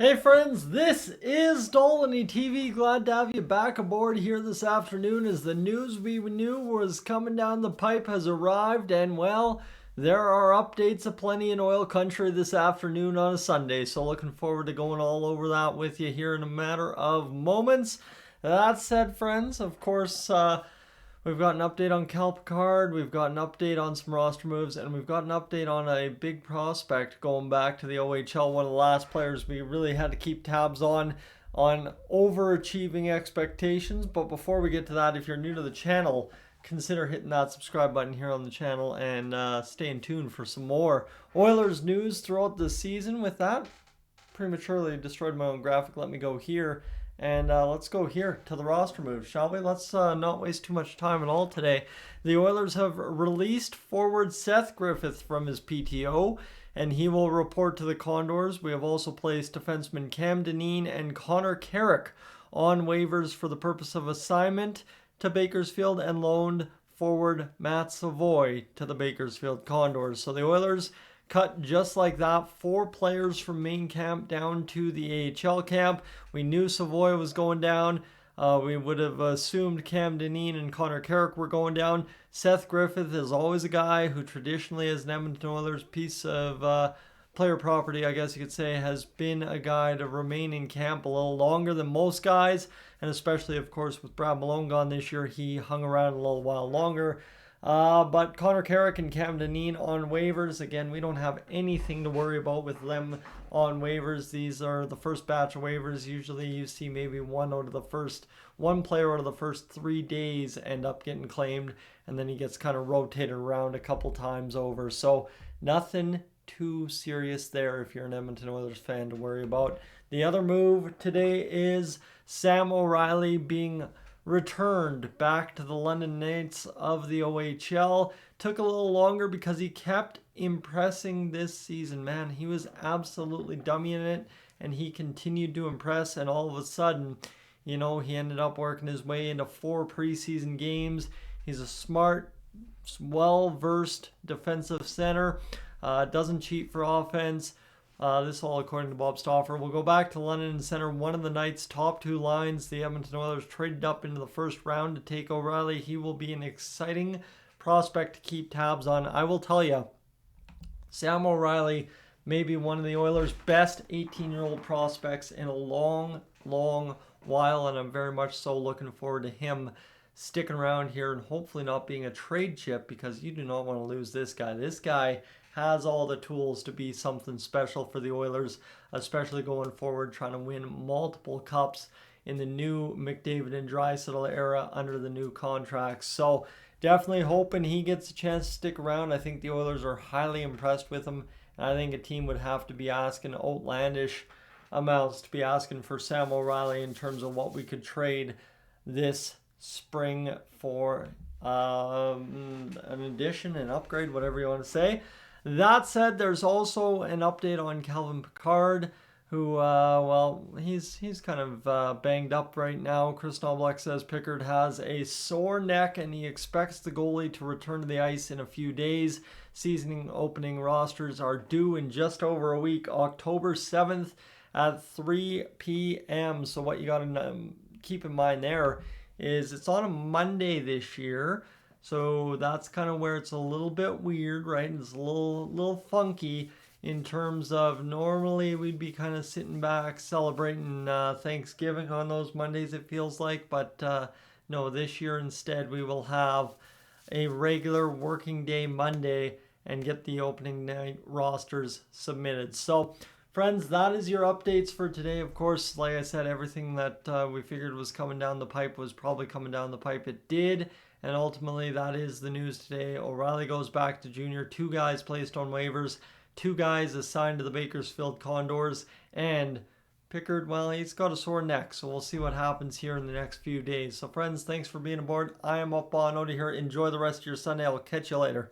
Hey friends, this is Dolynny TV. Glad to have you back aboard here this afternoon as the news we knew was coming down the pipe has arrived, and well, there are updates aplenty in oil country this afternoon on a Sunday, so looking forward to going all over that with you here in a matter of moments. That said, friends, of course, we've got an update on Calvin Pickard, we've got an update on some roster moves, and we've got an update on a big prospect going back to the OHL, one of the last players we really had to keep tabs on overachieving expectations. But before we get to that, if you're new to the channel, consider hitting that subscribe button here on the channel and staying tuned for some more Oilers news throughout the season. With that, prematurely destroyed my own graphic. Let me go here. And let's go here to the roster moves, shall we? Let's not waste too much time at all today. The Oilers have released forward Seth Griffith from his PTO, and he will report to the Condors. We have also placed defenseman Cam Dineen and Connor Carrick on waivers for the purpose of assignment to Bakersfield, and loaned forward Matt Savoy to the Bakersfield Condors. So the Oilers cut just like that 4 players from main camp down to the AHL camp. We knew Savoy was going down. We would have assumed Cam Dineen and Connor Carrick were going down. Seth Griffith is always a guy who traditionally, as an Edmonton Oilers piece of player property, I guess you could say, has been a guy to remain in camp a little longer than most guys. And especially, of course, with Brad Malone gone this year, he hung around a little while longer. But Connor Carrick and Cam Dineen on waivers. Again, we don't have anything to worry about with them on waivers. These are the first batch of waivers. Usually you see maybe one player out of the first 3 days end up getting claimed, and then he gets kind of rotated around a couple times over. So nothing too serious there if you're an Edmonton Oilers fan to worry about. The other move today is Sam O'Reilly being returned back to the London Knights of the OHL. Took a little longer because he kept impressing this season. Man, he was absolutely dummying it, and he continued to impress, and all of a sudden, he ended up working his way into 4 preseason games. He's a smart, well-versed defensive center. Doesn't cheat for offense. This all according to Bob Stauffer. We'll go back to London and center one of the Knights' top 2 lines. The Edmonton Oilers traded up into the first round to take O'Reilly. He will be an exciting prospect to keep tabs on. I will tell you, Sam O'Reilly may be one of the Oilers' best 18-year-old prospects in a long, long while, and I'm very much so looking forward to him sticking around here and hopefully not being a trade chip, because you do not want to lose this guy. This guy has all the tools to be something special for the Oilers, especially going forward, trying to win multiple cups in the new McDavid and Draisaitl era under the new contracts. So definitely hoping he gets a chance to stick around. I think the Oilers are highly impressed with him, and I think a team would have to be asking outlandish amounts to be asking for Sam O'Reilly in terms of what we could trade this spring for an addition, an upgrade, whatever you want to say. That said, there's also an update on Calvin Pickard, who, he's kind of banged up right now. Chris Knobloch says Pickard has a sore neck, and he expects the goalie to return to the ice in a few days. Season opening rosters are due in just over a week, October 7th at 3 p.m. So what you got to keep in mind there is it's on a Monday this year. So that's kind of where it's a little bit weird, right? It's a little funky in terms of normally we'd be kind of sitting back celebrating Thanksgiving on those Mondays, it feels like. But no, this year instead we will have a regular working day Monday and get the opening night rosters submitted. So friends, that is your updates for today. Of course, like I said, everything that we figured was coming down the pipe was probably coming down the pipe. It did. And ultimately, that is the news today. O'Reilly goes back to junior. 2 guys placed on waivers. 2 guys assigned to the Bakersfield Condors. And Pickard, well, he's got a sore neck. So we'll see what happens here in the next few days. So friends, thanks for being aboard. I am up on out of here. Enjoy the rest of your Sunday. I will catch you later.